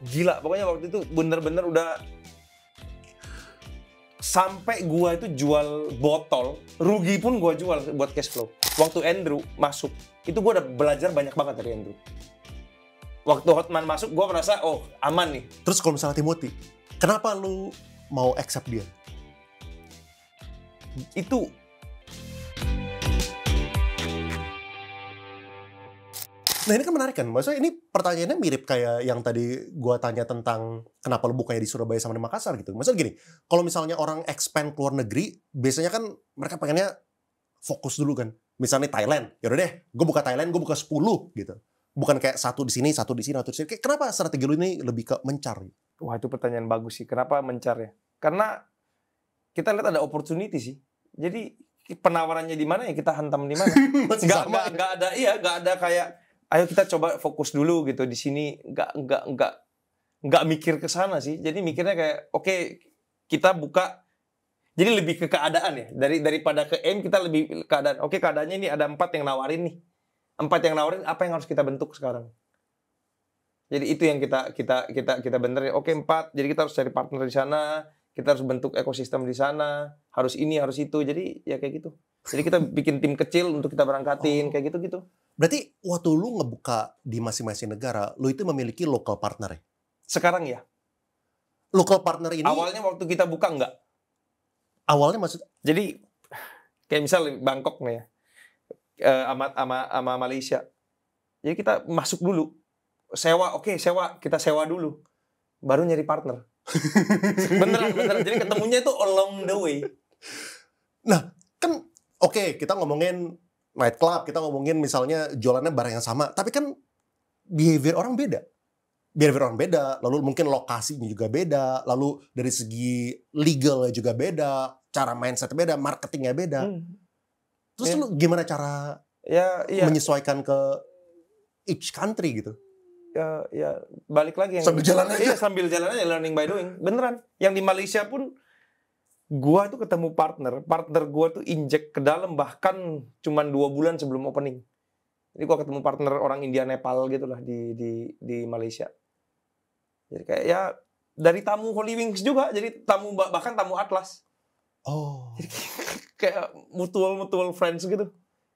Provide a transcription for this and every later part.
Gila, pokoknya waktu itu bener-bener udah sampai gua itu jual botol, rugi pun gua jual buat cash flow. Waktu Andrew masuk, itu gua udah belajar banyak banget dari Andrew. Waktu Hotman masuk, gua merasa, oh aman nih. Terus kalau misalnya Timothy, kenapa lu mau accept dia? Itu Nah ini kan menarik kan, maksudnya ini pertanyaannya mirip kayak yang tadi gua tanya tentang kenapa lu bukanya di Surabaya sama di Makassar gitu. Maksudnya gini, kalau misalnya orang expand ke luar negeri, biasanya kan mereka pengennya fokus dulu kan. Misalnya Thailand, yaudah deh, gue buka Thailand, gue buka 10 gitu. Bukan kayak satu di sini, satu di sini, satu di sini. Kayak kenapa strategi lu ini lebih ke mencar? Wah itu pertanyaan bagus sih. Kenapa mencar ya? Karena kita lihat ada opportunity sih. Jadi penawarannya di mana ya kita hantam di mana. Nggak ada, iya nggak ada kayak ayo kita coba fokus dulu gitu di sini. Nggak mikir ke sana sih. Jadi mikirnya kayak oke, kita buka. Jadi lebih ke keadaan ya. Daripada ke aim kita lebih keadaan. Oke keadaannya ini ada 4 yang nawarin nih. 4 yang nawarin apa yang harus kita bentuk sekarang. Jadi itu yang kita benerin. Oke 4, jadi kita harus cari partner di sana, kita harus bentuk ekosistem di sana, harus ini, harus itu. Jadi ya kayak gitu. Jadi kita bikin tim kecil untuk kita berangkatin, kayak gitu-gitu. Berarti waktu lu ngebuka di masing-masing negara, lu itu memiliki local partner ya? Sekarang ya. Local partner ini Awalnya waktu kita buka enggak. awalnya maksud Jadi kayak misal Bangkok nih ya. Sama Malaysia. Jadi kita masuk dulu. Sewa, kita sewa dulu. Baru nyari partner. beneran. Jadi ketemunya itu along the way. Nah, kan oke, kita ngomongin nightclub, kita ngomongin misalnya jualannya barang yang sama, tapi kan behavior orang beda. Lalu mungkin lokasinya juga beda, lalu dari segi legalnya juga beda, cara mindset beda, marketingnya beda. Terus lu gimana cara menyesuaikan ke each country gitu? Ya balik lagi yang Sambil jalan aja. Iya, sambil jalan aja, learning by doing. Beneran. Yang di Malaysia pun gua tuh ketemu partner gua tuh injek ke dalam bahkan cuman 2 bulan sebelum opening. Jadi gua ketemu partner orang India Nepal gitu lah di Malaysia. Jadi kayak ya dari tamu Holy Wings juga, jadi bahkan tamu Atlas. Oh. Jadi kayak mutual friends gitu.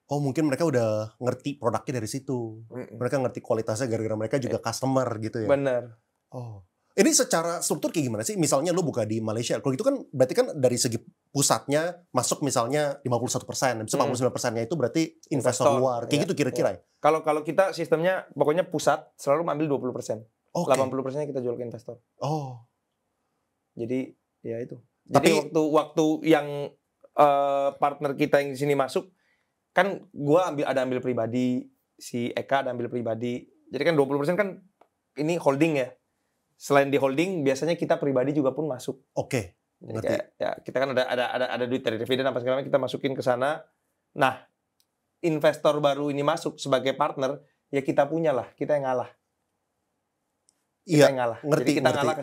Oh, mungkin mereka udah ngerti produknya dari situ. Mereka ngerti kualitasnya gara-gara mereka juga customer gitu ya. Bener. Oh. Ini secara struktur kayak gimana sih? Misalnya lu buka di Malaysia. Kalau gitu kan berarti kan dari segi pusatnya masuk misalnya 51%. Habis itu 49%-nya itu berarti investor luar. Kayak gitu kira-kira ya? Kalau kita sistemnya pokoknya pusat selalu ambil 20%. Okay. 80%-nya kita jual ke investor. Oh. Jadi ya itu. Tapi Jadi waktu yang partner kita yang di sini masuk kan gua ambil pribadi, si Eka ada ambil pribadi. Jadi kan 20% kan ini holding ya. Selain di holding biasanya kita pribadi juga pun masuk. Oke. Jadi kayak, ya kita kan ada duit dari dividen apa segala macam kita masukin ke sana. Nah, investor baru ini masuk sebagai partner, ya kita punya lah, kita yang ngalah. Kita yang ngalah. Ngerti, jadi kita ngerti. ngalah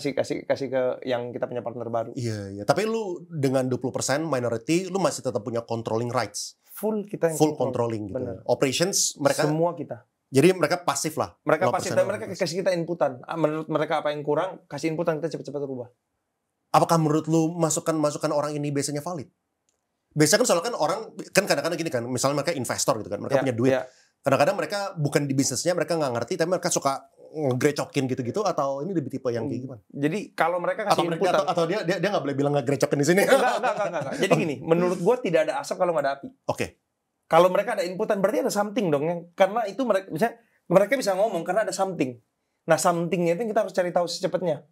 kasih ke yang kita punya partner baru. Iya. Tapi lu dengan 20% minority, lu masih tetap punya controlling rights. Full kita yang controlling gitu. Bener. Operations mereka semua kita. Jadi mereka pasif lah. Mereka pasif dan mereka kasih kita inputan. Menurut mereka apa yang kurang, kasih inputan kita cepat-cepat rubah. Apakah menurut lu masukan orang ini biasanya valid? Biasanya kan soalnya kan orang kan kadang-kadang gini kan, misalnya mereka investor gitu kan, mereka punya duit. Kadang-kadang mereka bukan di bisnisnya, mereka nggak ngerti, tapi mereka suka ngegrecokin gitu-gitu, atau ini lebih tipe yang kayak gimana? Jadi kalau mereka kasih inputan atau dia nggak boleh bilang ngegrecokin di sini. Enggak. Jadi gini, menurut gua tidak ada asap kalau nggak ada api. Oke. Kalau mereka ada inputan berarti ada something dong, karena itu mereka bisa ngomong karena ada something. Nah somethingnya itu kita harus cari tahu secepatnya.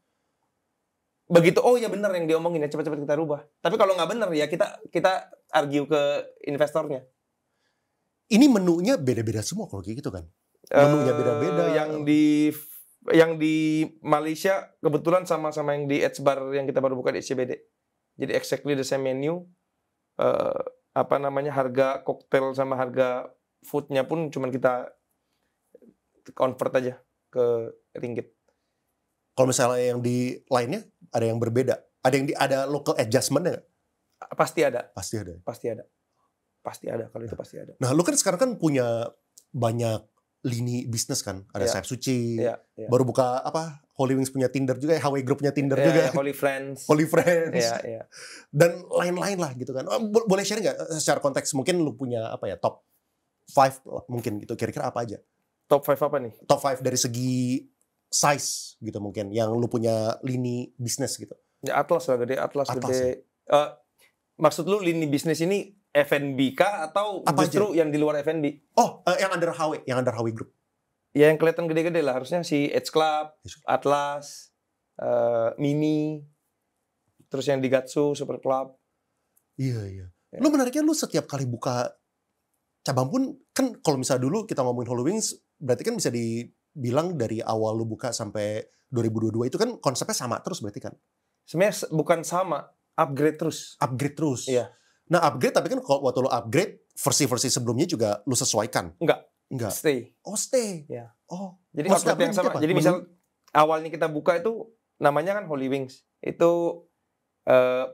Begitu oh ya benar yang diomongin ya cepat-cepat kita rubah. Tapi kalau nggak benar ya kita argue ke investornya. Ini menunya beda-beda semua kalau kayak gitu kan? Menunya beda-beda. Yang di Malaysia kebetulan sama-sama yang di Edge Bar yang kita baru buka di SCBD. Jadi exactly the same menu. Harga koktail sama harga foodnya pun cuman kita convert aja ke ringgit. Kalau misalnya yang di lainnya ada yang berbeda, ada local adjustment-nya nggak? Pasti ada. Pasti ada kalau itu pasti ada. Nah, lu kan sekarang kan punya banyak lini bisnis kan, ada Sayap Suci, baru buka Holy Wings punya Tinder juga, HW Group punya Tinder Ya, juga. ya, Holy Friends. Holy Friends. Ya. Dan lain-lain lah gitu kan. Boleh share nggak secara konteks, mungkin lu punya apa ya, top 5 mungkin gitu, kira-kira apa aja? Top 5 apa nih? Top 5 dari segi size gitu mungkin, yang lu punya lini bisnis gitu. Ya Atlas lah, gede. Atlas gede. Ya? Maksud lu lini bisnis ini F&B kah atau Apa justru yang di luar F&B? Oh, yang under HW Group. Ya yang kelihatan gede-gede lah, harusnya si Edge Club, Atlas, Mini, terus yang di Gatsu, Super Club. Iya. Ya. Lu menariknya lu setiap kali buka cabang pun, kan kalau misalnya dulu kita ngomongin Holy Wings, berarti kan bisa dibilang dari awal lu buka sampai 2022 itu kan konsepnya sama terus berarti kan? Sebenarnya bukan sama, upgrade terus. Upgrade terus? Iya. Nah upgrade, tapi kan kalau waktu lu upgrade, versi-versi sebelumnya juga lu sesuaikan? Enggak. Stay? Oh stay? Ya. Oh. Jadi upgrade yang sama. Jadi misal awalnya kita buka itu namanya kan Holy Wings. Itu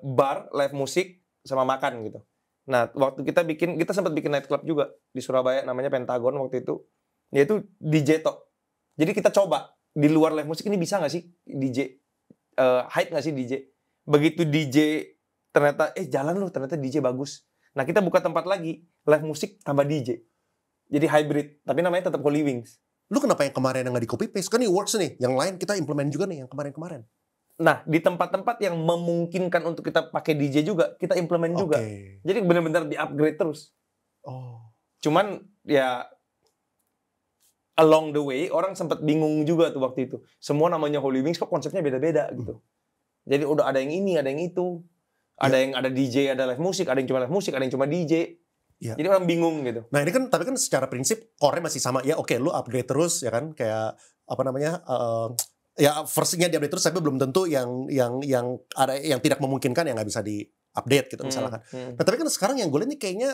bar, live musik, sama makan gitu. Nah, waktu kita sempat bikin nightclub juga di Surabaya, namanya Pentagon waktu itu. Yaitu DJ tok. Jadi kita coba di luar live musik ini bisa nggak sih DJ hype nggak sih DJ? Begitu DJ ternyata jalan loh, ternyata DJ bagus. Nah, kita buka tempat lagi live musik tambah DJ. Jadi hybrid, tapi namanya tetap Holy Wings. Lu kenapa yang kemarin yang nggak di copy paste? Kan ini works nih. Yang lain kita implement juga nih yang kemarin-kemarin. Nah, di tempat-tempat yang memungkinkan untuk kita pakai DJ juga, kita implement juga. Jadi benar-benar di-upgrade terus. Oh. Cuman ya along the way orang sempat bingung juga tuh waktu itu. Semua namanya Holy Wings kok konsepnya beda-beda gitu. Jadi udah ada yang ini, ada yang itu. Ada yang ada DJ, ada live musik, ada yang cuma live musik, ada yang cuma DJ. Ya. Jadi orang bingung gitu. Nah ini kan, tapi kan secara prinsip core-nya masih sama. Ya oke, lu upgrade terus ya kan, kayak apa namanya, ya versinya di-update terus, tapi belum tentu yang ada yang tidak memungkinkan yang nggak bisa di-update gitu misalkan. Nah tapi kan sekarang yang gue lihat nih kayaknya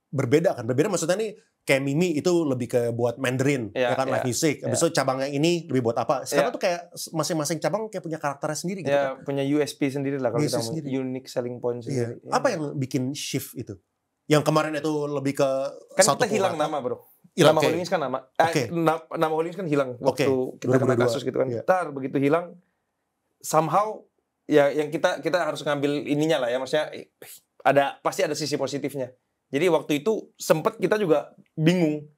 berbeda kan. Berbeda maksudnya nih kayak Mimi itu lebih ke buat Mandarin, ya kan, live music. Habis itu cabang yang ini lebih buat apa. Sekarang tuh kayak masing-masing cabang kayak punya karakternya sendiri gitu kan. Punya USP sendiri lah kalau kita ngomong. Unique selling point sendiri. Apa yang bikin shift itu? Yang kemarin itu lebih ke kan kita hilang nama bro. Nama Holy Wings kan nama. Nama Holy Wings kan hilang waktu kita kena kasus gitu kan. Ntar begitu hilang, somehow ya yang kita harus ngambil ininya lah ya, maksudnya pasti ada sisi positifnya. Jadi waktu itu sempet kita juga bingung.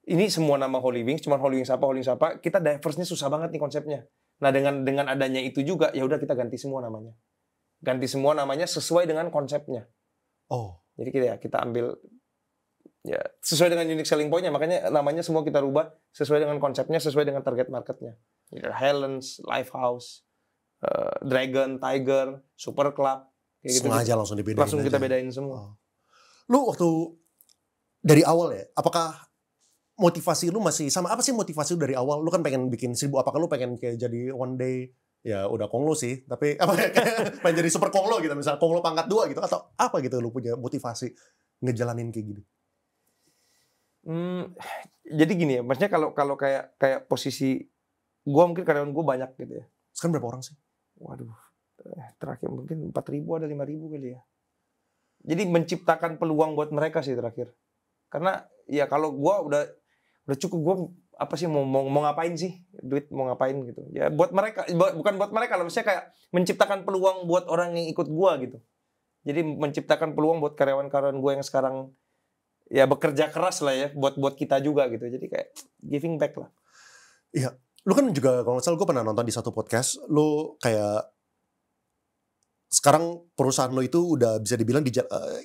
Ini semua nama Holy Wings, cuman Holy Wings apa? Kita diverse-nya susah banget nih konsepnya. Nah dengan adanya itu juga ya udah kita ganti semua namanya. Ganti semua namanya sesuai dengan konsepnya. Oh. Jadi kita ambil ya sesuai dengan unique selling point-nya, makanya namanya semua kita rubah sesuai dengan konsepnya, sesuai dengan target marketnya. Jadi Helens, Lifehouse, Dragon, Tiger, Super Club, kayak sengaja gitu. Langsung dibedain. Langsung kita bedain semua. Lu waktu dari awal ya, apakah motivasi lu masih sama? Apa sih motivasi lu dari awal? Lu kan pengen bikin 1000, apakah lu pengen kayak jadi one day, ya udah Konglo sih, tapi apa pengen jadi super Konglo gitu, misalnya Konglo pangkat 2 gitu, atau apa gitu lu punya motivasi ngejalanin kayak gitu? Jadi gini ya, maksudnya kalau kayak posisi gua, mungkin karyawan gua banyak gitu ya. Sekarang berapa orang sih? Waduh, terakhir mungkin 4.000 ada 5.000 kali ya. Jadi menciptakan peluang buat mereka sih terakhir. Karena ya kalau gua udah cukup, gua apa sih mau ngapain sih duit, mau ngapain gitu ya, buat mereka, bukan buat mereka lah, maksudnya kayak menciptakan peluang buat orang yang ikut gua gitu. Jadi menciptakan peluang buat karyawan-karyawan gua yang sekarang ya bekerja keras lah ya buat kita juga gitu. Jadi kayak giving back lah. Iya, lu kan juga kalau nggak salah gue pernah nonton di satu podcast, lu kayak sekarang perusahaan lo itu udah bisa dibilang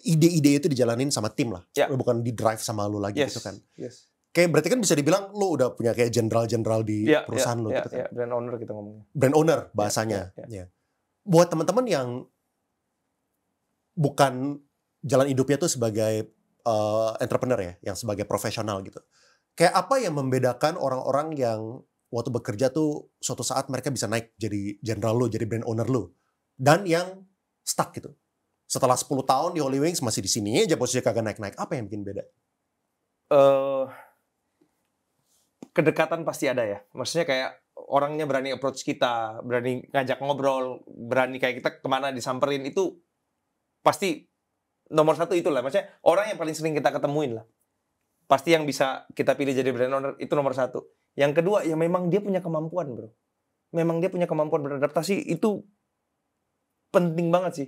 ide-ide itu dijalanin sama tim lah, bukan di drive sama lu lagi gitu kan. Yes. Kayak berarti kan bisa dibilang lo udah punya kayak jenderal-jenderal di perusahaan lo gitu kan. Brand owner kita ngomongnya. Brand owner bahasanya. Ya. Buat teman-teman yang bukan jalan hidupnya tuh sebagai entrepreneur ya, yang sebagai profesional gitu. Kayak apa yang membedakan orang-orang yang waktu bekerja tuh suatu saat mereka bisa naik jadi jenderal lo, jadi brand owner lo, dan yang stuck gitu. Setelah 10 tahun di Holy Wings masih di sini aja posisinya kagak naik-naik. Apa yang bikin beda? Kedekatan pasti ada ya. Maksudnya kayak orangnya berani approach kita, berani ngajak ngobrol, berani kayak kita kemana disamperin, itu pasti nomor satu itulah. Maksudnya orang yang paling sering kita ketemuin lah. Pasti yang bisa kita pilih jadi brand owner itu nomor satu. Yang kedua ya memang dia punya kemampuan bro. memang dia punya kemampuan beradaptasi, itu penting banget sih.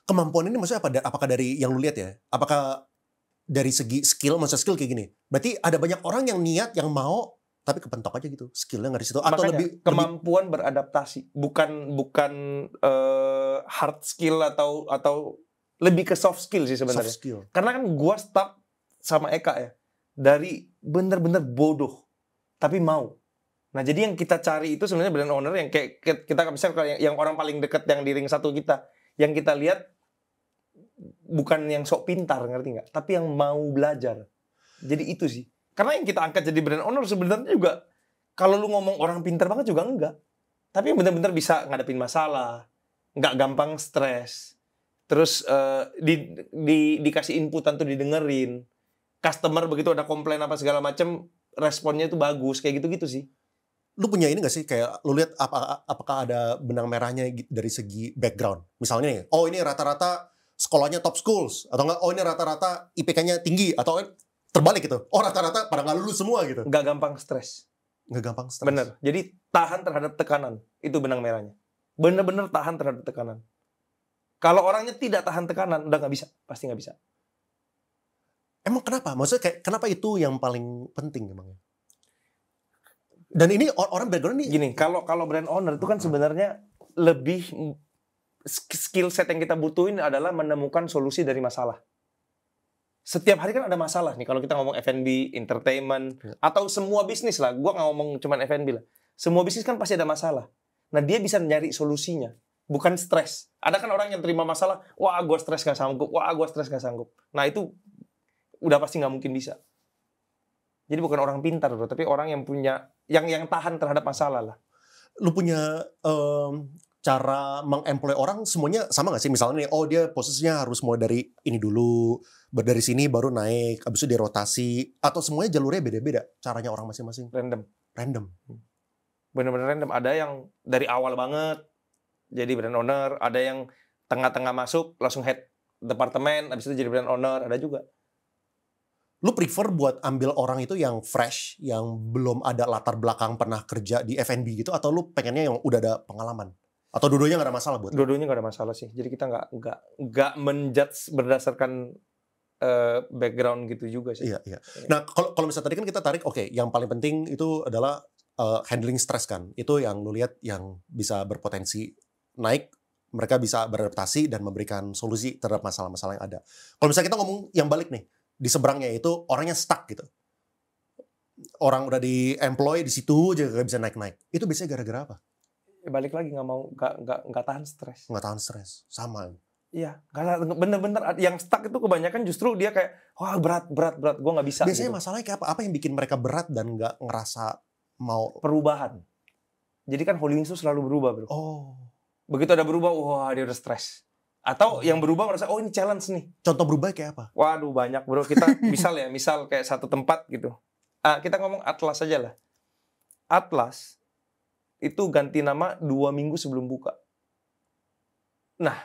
Kemampuan ini maksudnya apa? Apakah dari yang lu lihat ya? Apakah dari segi skill, maksudnya skill kayak gini? Berarti ada banyak orang yang niat, yang mau, tapi kepentok aja gitu. Skillnya nggak di situ. Atau Makanya, lebih kemampuan beradaptasi, bukan hard skill atau lebih ke soft skill sih sebenarnya. soft skill. Karena kan gua start sama Eka ya, dari bener-bener bodoh, tapi mau. Nah, jadi yang kita cari itu sebenarnya brand owner yang kayak kita misalnya yang orang paling dekat yang di ring satu kita, yang kita lihat bukan yang sok pintar, ngerti nggak? Tapi yang mau belajar. Jadi itu sih. Karena yang kita angkat jadi brand owner sebenarnya juga, kalau lu ngomong orang pintar banget juga enggak. Tapi yang benar-benar bisa ngadepin masalah, nggak gampang stres. Terus dikasih inputan tuh didengerin. Customer begitu ada komplain apa segala macam, responnya itu bagus, kayak gitu-gitu sih. Lu punya ini gak sih, kayak lu lihat apakah ada benang merahnya dari segi background? Misalnya nih, oh ini rata-rata sekolahnya top schools, atau enggak, oh ini rata-rata IPK-nya tinggi, atau terbalik gitu, oh rata-rata pada nggak lulus semua gitu. Nggak gampang stres. Nggak gampang stres. Bener. Jadi tahan terhadap tekanan, itu benang merahnya. Bener-bener tahan terhadap tekanan. Kalau orangnya tidak tahan tekanan, udah nggak bisa, pasti nggak bisa. Emang kenapa? Maksudnya kayak kenapa itu yang paling penting emangnya? Dan ini orang background ini Gini, kalau brand owner itu kan sebenarnya lebih skill set yang kita butuhin adalah menemukan solusi dari masalah. Setiap hari kan ada masalah nih, kalau kita ngomong F&B, entertainment, atau semua bisnis lah. Gua nggak ngomong cuma F&B lah. Semua bisnis kan pasti ada masalah. Nah, dia bisa nyari solusinya, bukan stres. Ada kan orang yang terima masalah, wah gua stres nggak sanggup, wah gua stres nggak sanggup. Nah, itu udah pasti nggak mungkin bisa. Jadi bukan orang pintar bro, tapi orang yang punya yang tahan terhadap masalah lah. Lu punya cara mengemploy orang semuanya sama nggak sih? Misalnya nih, oh dia posisinya harus mulai dari ini dulu, dari sini baru naik, abis itu dirotasi, atau semuanya jalurnya beda-beda caranya orang masing-masing? Random. Bener-bener random. Ada yang dari awal banget jadi brand owner, ada yang tengah-tengah masuk langsung head departemen, abis itu jadi brand owner, ada juga. Lu prefer buat ambil orang itu yang fresh, yang belum ada latar belakang pernah kerja di F&B gitu, atau lu pengennya yang udah ada pengalaman? Atau dua-duanya nggak ada masalah buat? Dua-duanya nggak ada masalah sih. Jadi kita nggak menjudge berdasarkan background gitu juga sih. Iya. Nah kalau misalnya tadi kan kita tarik, oke, yang paling penting itu adalah handling stres kan. Itu yang lu lihat yang bisa berpotensi naik, mereka bisa beradaptasi dan memberikan solusi terhadap masalah-masalah yang ada. Kalau misalnya kita ngomong yang balik nih, di seberangnya itu orangnya stuck gitu. Orang udah di-employ di situ aja gak bisa naik-naik. Itu biasanya gara-gara apa? Balik lagi nggak tahan stres. Nggak tahan stres, sama. Iya, karena bener-bener yang stuck itu kebanyakan justru dia kayak wah berat, gue nggak bisa. Biasanya gitu. masalahnya kayak apa? Apa yang bikin mereka berat dan nggak ngerasa mau perubahan. Jadi kan Holy Wings itu selalu berubah bro. Oh. Begitu ada berubah, wah dia udah stres. Atau yang berubah merasa, oh ini challenge nih. Contoh berubah kayak apa? Waduh banyak bro. Kita misal kayak satu tempat gitu. Kita ngomong Atlas aja lah. Atlas itu ganti nama 2 minggu sebelum buka. Nah,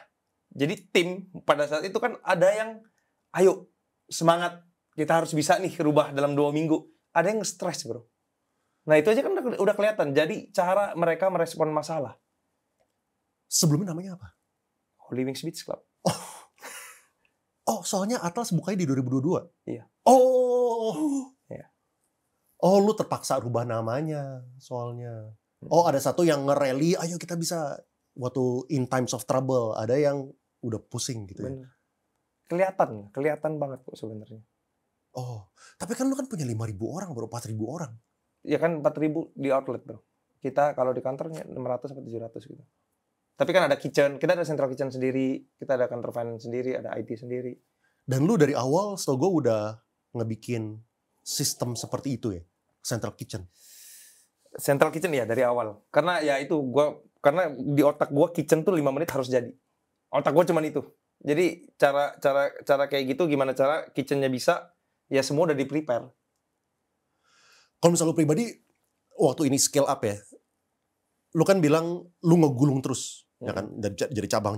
jadi tim pada saat itu kan ada yang, ayo semangat, kita harus bisa nih rubah dalam 2 minggu. Ada yang stres bro. Nah itu aja kan udah kelihatan. Jadi cara mereka merespon masalah. Sebelumnya namanya apa? Holy Wings Beach Club. Oh, soalnya Atlas bukanya di 2022? Iya. Oh. Iya. Oh, lu terpaksa rubah namanya soalnya. Oh, ada satu yang nge-rally, ayo kita bisa waktu in times of trouble. Ada yang udah pusing gitu ya. Bener. Kelihatan banget kok sebenarnya. Oh, tapi kan lu kan punya 5.000 orang, bro, 4.000 orang. Ya kan 4.000 di outlet, bro. Kita kalau di kantornya 600 sampai 700 gitu. Tapi kan ada kitchen, kita ada central kitchen sendiri, kita ada kantor finance sendiri, ada IT sendiri. Dan lu dari awal, setahu gue udah ngebikin sistem seperti itu ya, central kitchen. Central kitchen ya dari awal. Karena ya itu karena di otak gua kitchen tuh 5 menit harus jadi. Otak gua cuman itu. Jadi cara kayak gitu gimana cara kitchennya bisa, ya semua udah di-prepare. Kalau misalnya lu pribadi, waktu ini scale up ya, lu kan bilang lu ngegulung terus. Ya kan, jadi cabang.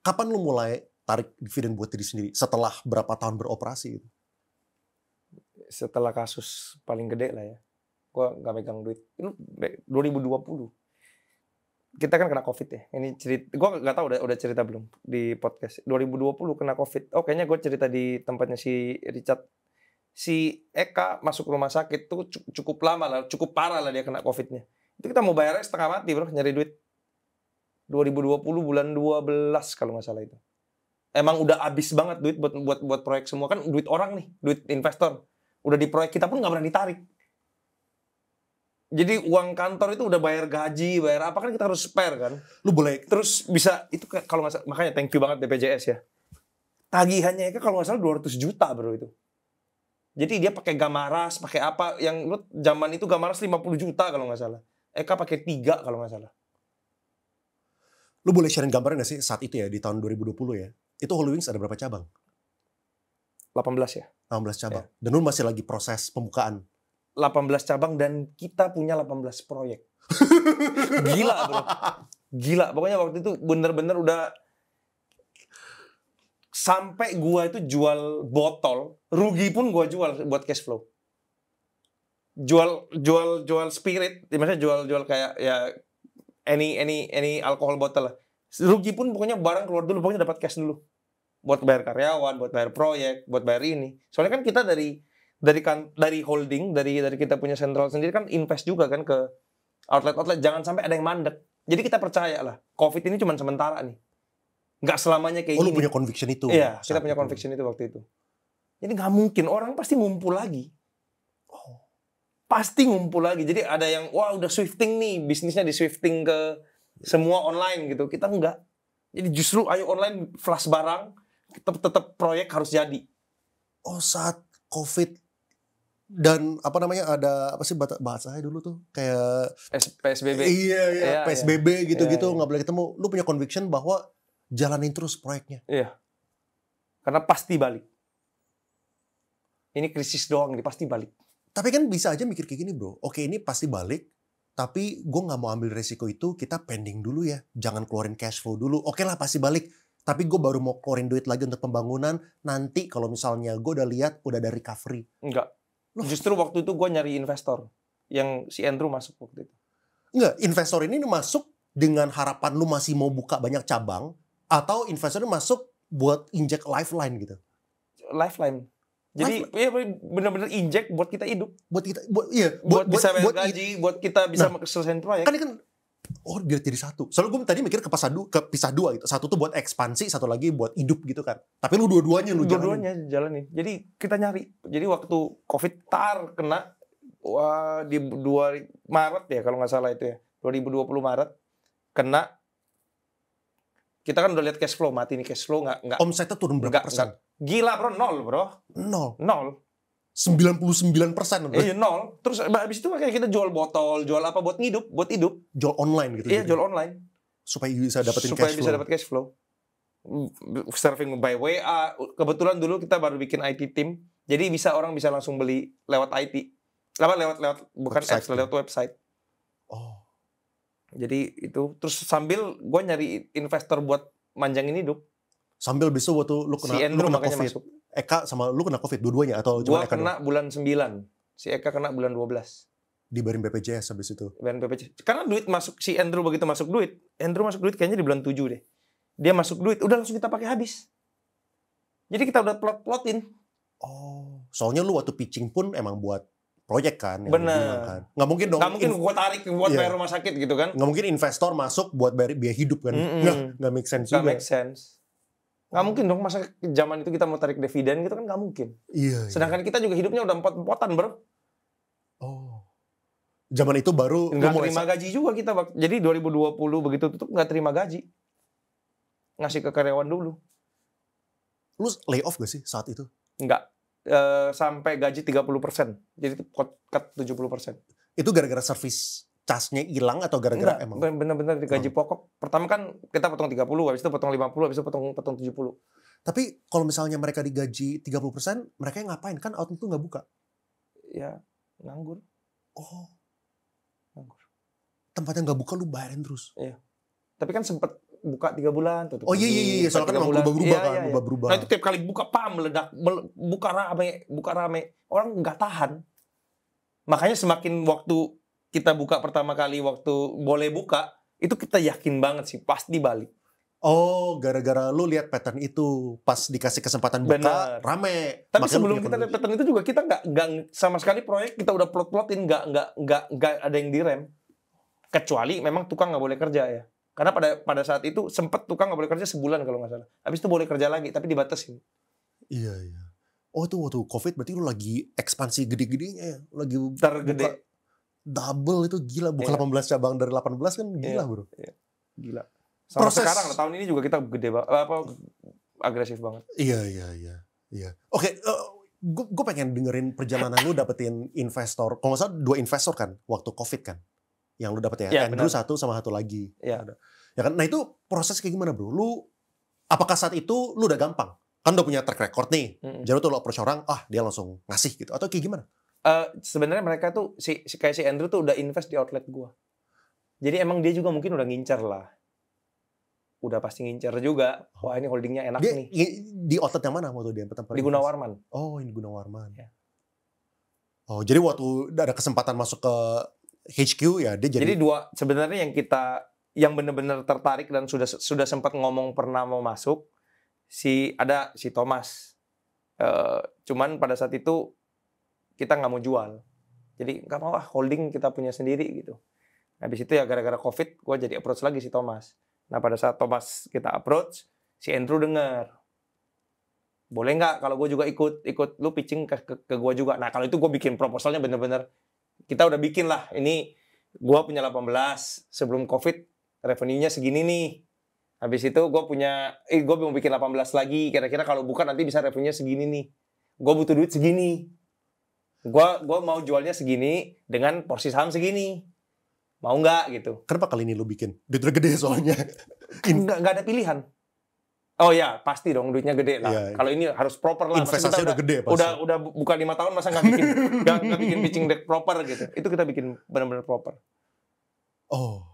Kapan lu mulai tarik dividen buat diri sendiri? Setelah berapa tahun beroperasi gitu? Setelah kasus paling gede lah ya. Gue nggak megang duit. Itu 2020. Kita kan kena COVID ya. Ini cerita, gue nggak tahu udah cerita belum di podcast. 2020 kena COVID. Oh kayaknya gue cerita di tempatnya si Richard. Si Eka masuk rumah sakit tuh cukup lama lah, cukup parah lah dia kena COVID-nya. Itu kita mau bayarnya setengah mati bro, nyari duit. 2020 bulan 12 kalau nggak salah itu. Emang udah habis banget duit buat proyek semua, kan duit orang nih, duit investor. Udah di proyek kita pun nggak berani tarik. Jadi uang kantor itu udah bayar gaji, bayar apa kan kita harus spare kan. Lu boleh terus bisa itu kalau nggak salah, makanya thank you banget BPJS ya. Tagihannya itu kalau nggak salah 200 juta bro itu. Jadi dia pakai Gamaras, pakai apa yang lu zaman itu Gamaras 50 juta kalau nggak salah. Eka pakai 3 kalau nggak salah. Lu boleh sharing gambarnya nggak sih saat itu ya di tahun 2020 ya? Itu Holy Wings ada berapa cabang? 18 ya. 18 cabang. Ya. Dan lu masih lagi proses pembukaan. 18 cabang dan kita punya 18 proyek. Gila bro. Gila. Pokoknya waktu itu bener-bener udah sampai gua itu jual botol, rugi pun gua jual buat cash flow. Jual spirit, maksudnya jual kayak ya any alkohol botol lah. Rugi pun pokoknya barang keluar dulu, pokoknya dapat cash dulu. Buat bayar karyawan, buat bayar proyek, buat bayar ini. Soalnya kan kita dari holding, dari kita punya sentral sendiri kan invest juga kan ke outlet, jangan sampai ada yang mandek. Jadi kita percaya lah, COVID ini cuma sementara nih. Nggak selamanya kayak gini. Lu punya conviction itu? Iya, kita punya conviction itu waktu itu. Jadi nggak mungkin, orang pasti ngumpul lagi. Pasti ngumpul lagi. Jadi ada yang, wah udah shifting nih, bisnisnya di shifting ke semua online gitu. Kita enggak. Jadi justru ayo online flash barang, tetap proyek harus jadi. Oh saat COVID dan apa namanya ada apa sih bahasanya dulu tuh kayak PSBB. Iya, PSBB gitu-gitu nggak boleh ketemu. Lu punya conviction bahwa jalanin terus proyeknya. Iya. Karena pasti balik. Ini krisis doang nih, pasti balik. Tapi kan bisa aja mikir kayak gini bro. Oke ini pasti balik. Tapi gue nggak mau ambil resiko itu. Kita pending dulu ya. Jangan keluarin cash flow dulu. Oke lah pasti balik. Tapi gue baru mau keluarin duit lagi untuk pembangunan. Nanti kalau misalnya gue udah lihat udah ada recovery. Enggak. Justru waktu itu gue nyari investor. Yang si Andrew masuk waktu itu. Enggak. Investor ini masuk dengan harapan lu masih mau buka banyak cabang. Atau investor ini masuk buat injek lifeline gitu. Lifeline. Jadi ya benar-benar injek buat kita hidup. Buat kita buat bisa bayar gaji, buat kita bisa selesaiin proyek. Kan biar jadi satu. Soalnya gue tadi mikir kepisah dua gitu. Satu tuh buat ekspansi, satu lagi buat hidup gitu kan. Tapi lu dua-duanya jalanin. Jadi kita nyari. Jadi waktu COVID kena di 2 Maret ya kalau nggak salah itu ya. 2020 Maret kena. Kita kan udah lihat cash flow, mati nih cash flow nggak. Omsetnya turun berapa persen? Gila bro, 0 bro. 0. 99%. Iya 0. Terus habis itu kayak kita jual botol, jual apa buat hidup. Jual online gitu. Iya jual online. Supaya bisa dapetin cash flow. Supaya bisa dapat cash flow. Serving by WA. Kebetulan dulu kita baru bikin IT team. Jadi orang bisa langsung beli lewat IT. Lewat bukan website, apps, lewat website. Oh. Jadi itu terus sambil gue nyari investor buat manjangin hidup. Sambil besok waktu lu kena COVID. Masuk. Eka sama lu kena COVID dua-duanya atau cuma Eka? Gua kena bulan 9. Si Eka kena bulan 12. Dibayarin BPJS habis itu. Dibayarin BPJS. Karena duit masuk si Andrew begitu masuk duit kayaknya di bulan 7 deh. Dia masuk duit, udah langsung kita pakai habis. Jadi kita udah plot-plotin. Oh, soalnya lu waktu pitching pun emang buat proyek kan. Bener. Kan. Nggak mungkin dong. Nggak mungkin gue tarik buat bayar rumah sakit gitu kan. Nggak mungkin investor masuk buat bayar biaya hidup kan. Nggak make sense juga. Nggak make sense. Nggak mungkin dong masa zaman itu kita mau tarik dividen gitu kan nggak mungkin. Iya. Sedangkan kita juga hidupnya udah empot-empotan bro. Oh. Zaman itu baru. Nggak terima gaji juga kita. Jadi 2020 begitu tutup nggak terima gaji. Ngasih ke karyawan dulu. Lu lay off gak sih saat itu? Enggak. Sampai gaji 30%. Jadi cut 70%. Itu gara-gara service charge-nya hilang atau gara-gara emang? Bener-bener di gaji pokok. Pertama kan kita potong 30, habis itu potong 50, habis itu potong 70. Tapi kalau misalnya mereka digaji 30%, mereka yang ngapain? Kan outlet itu nggak buka. Ya, nganggur. Oh. Nganggur. Tempatnya nggak buka, lu bayarin terus? Iya. Tapi kan sempet buka 3 bulan tutup. Oh iya, soalnya kan berubah-ubah. Nah itu tiap kali buka meledak, buka rame, orang nggak tahan. Makanya semakin waktu kita buka pertama kali, waktu boleh buka, itu kita yakin banget sih pasti balik. Oh, gara-gara lu lihat pattern itu pas dikasih kesempatan buka Bener. rame. Tapi Makanya lu sebelum punya kita lihat conviction. pattern itu juga kita nggak sama sekali proyek kita udah plot-plotin, nggak ada yang direm. Kecuali memang tukang nggak boleh kerja ya. Karena pada saat itu sempet tukang nggak boleh kerja sebulan kalau nggak salah. Habis itu boleh kerja lagi tapi dibatasin. Iya, iya. Oh, itu waktu COVID berarti lu lagi ekspansi gede-gedenya ya. Lagi Tergede. buka double itu gila. Buka Iya. 18 cabang dari 18 kan gila, Iya. bro. Gila. Sama Proses- sekarang lah, tahun ini juga kita gede banget, agresif banget. Iya. Oke, gue pengen dengerin perjalanan lu dapetin investor. Kalau nggak salah 2 investor kan waktu COVID kan, yang lu dapet ya. Iya, Andrew benar. 1 sama 1 lagi. Iya. Ada. Ya kan. Nah itu proses kayak gimana, bro? Lu apakah saat itu lu udah gampang? Kan udah punya track record nih. Jadi tuh lu approach orang, dia langsung ngasih gitu. Atau kayak gimana? Sebenarnya mereka tuh kayak si Andrew tuh udah invest di outlet gua. Jadi emang dia juga mungkin udah ngincar lah. Udah pasti ngincar juga. Wah, ini holdingnya enak Dia nih. di outlet yang mana waktu dia pertama kali? Di Gunawarman. Oh, ini Gunawarman. Ya. Oh, jadi waktu ada kesempatan masuk ke HQ ya dia jadi. Jadi sebenarnya yang benar-benar tertarik dan sudah sempat ngomong pernah mau masuk si Thomas. Cuman pada saat itu kita nggak mau jual. Jadi nggak mau holding kita punya sendiri gitu. Habis itu ya gara-gara COVID gue jadi approach lagi si Thomas. Nah pada saat Thomas kita approach, si Andrew dengar. Boleh nggak kalau gue juga ikut lu pitching ke gue juga. Nah kalau itu gue bikin proposalnya bener-bener kita udah bikin lah. Ini gue punya 18 sebelum COVID revenue-nya segini nih. Habis itu gue mau bikin 18 lagi. Kira-kira kalau buka nanti bisa revenue-nya segini nih. Gue butuh duit segini. Gue mau jualnya segini dengan porsi saham segini. Mau nggak gitu? Kenapa kali ini lu bikin? Duitnya gede soalnya. Nggak ada pilihan. Oh ya, pasti dong duitnya gede lah. Iya. Kalau ini harus proper lah. Investasinya udah gede pasti. Udah buka 5 tahun masa nggak bikin pitching deck proper gitu. Itu kita bikin benar-benar proper. Oh.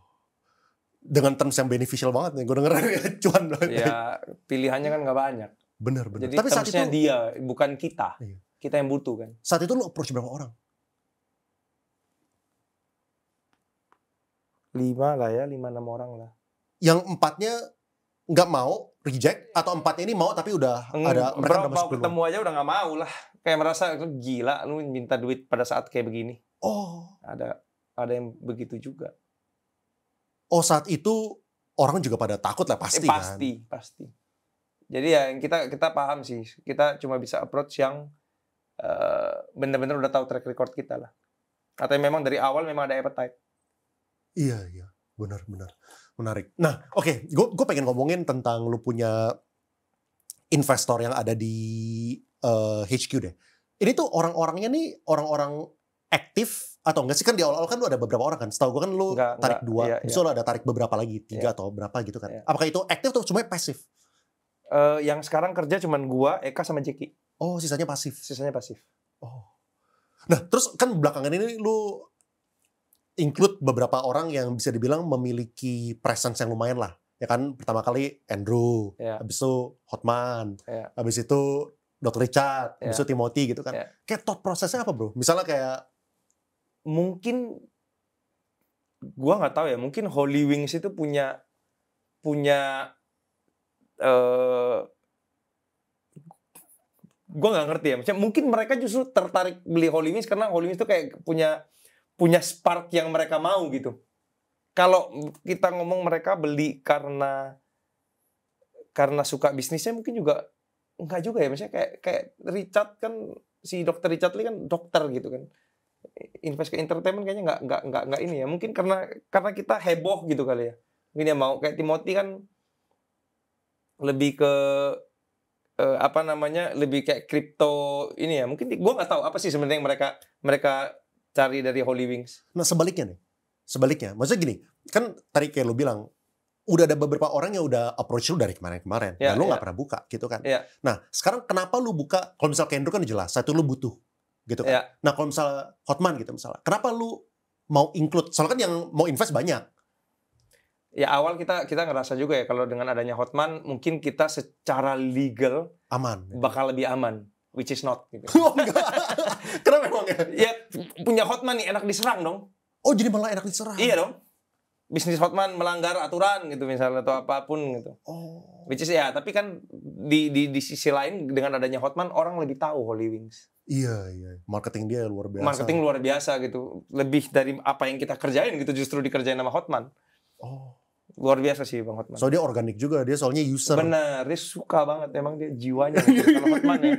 Dengan terms yang beneficial banget nih. Gue denger ya, cuan banget. Ya, pilihannya kan nggak banyak. Bener. Jadi Tapi saat itu termsnya dia, bukan kita. Iya. Kita yang butuh kan. Saat itu lu approach berapa orang? 5 lah ya, 5-6 orang lah. Yang 4-nya nggak mau, reject, atau 4-nya ini mau tapi udah ada mereka udah masuk ketemu aja udah nggak mau lah. Kayak merasa gila lu minta duit pada saat kayak begini. Oh. Ada yang begitu juga. Oh, saat itu orang juga pada takut lah pasti kan. Pasti. Jadi ya yang kita paham sih. Kita cuma bisa approach yang benar-benar udah tahu track record kita lah. Atau memang dari awal memang ada appetite. Iya. Benar. Menarik. Nah, oke. Gue pengen ngomongin tentang lu punya investor yang ada di HQ deh. Ini tuh orang-orangnya nih orang-orang aktif atau enggak sih? Kan di awal-awal kan lu ada beberapa orang kan. Setahu gue kan lu tarik 2. Terus lu ada tarik beberapa lagi. 3 atau berapa gitu kan. Iya. Apakah itu aktif atau cuma pasif? Yang sekarang kerja cuma gua, Eka sama Jeki. Oh, sisanya pasif. Oh. Nah, terus kan belakangan ini lu include beberapa orang yang bisa dibilang memiliki presence yang lumayan lah. Ya kan, pertama kali Andrew, habis itu Hotman, habis itu Dr. Richard, habis itu Timothy gitu kan. Kayak thought prosesnya apa, bro? Misalnya kayak mungkin gua nggak tahu ya, mungkin Holy Wings itu punya gue nggak ngerti ya. Maksudnya mungkin mereka justru tertarik beli Holy Wings karena Holy Wings itu kayak punya spark yang mereka mau gitu. Kalau kita ngomong mereka beli karena suka bisnisnya mungkin juga enggak juga ya. Maksudnya kayak Richard kan, si Dr. Richard Lee kan dokter gitu kan. Invest ke entertainment kayaknya nggak ini ya. Mungkin karena kita heboh gitu kali ya. Mungkin dia mau kayak Timothy kan lebih ke lebih kayak kripto ini ya. Mungkin gue nggak tahu apa sih sebenarnya yang mereka cari dari Holy Wings. Nah sebaliknya, maksudnya gini, kan tadi kayak lo bilang udah ada beberapa orang yang udah approach lu dari kemarin-kemarin, dan lu nggak pernah buka gitu kan. Nah sekarang kenapa lu buka? Kalau misal Kendro kan jelas, satu lu butuh gitu kan. Nah kalau misal Hotman gitu misalnya, kenapa lu mau include? Soalnya kan yang mau invest banyak. Ya awal kita ngerasa juga ya kalau dengan adanya Hotman mungkin kita secara legal aman, bakal lebih aman. which is not gitu. Oh, enggak. Kenapa emang ya? Ya punya Hotman nih enak diserang dong. Oh, jadi malah enak diserang. Iya dong. Bisnis Hotman melanggar aturan gitu misalnya atau apapun gitu. Oh. Which is ya, tapi kan di sisi lain dengan adanya Hotman orang lebih tahu Holy Wings. Iya. Marketing dia luar biasa. Marketing luar biasa gitu. Lebih dari apa yang kita kerjain gitu justru dikerjain sama Hotman. Oh. Luar biasa sih Bang Hotman. So dia organik juga, dia soalnya user. Benar, dia suka banget emang dia jiwanya gitu, kalau Hotman ya.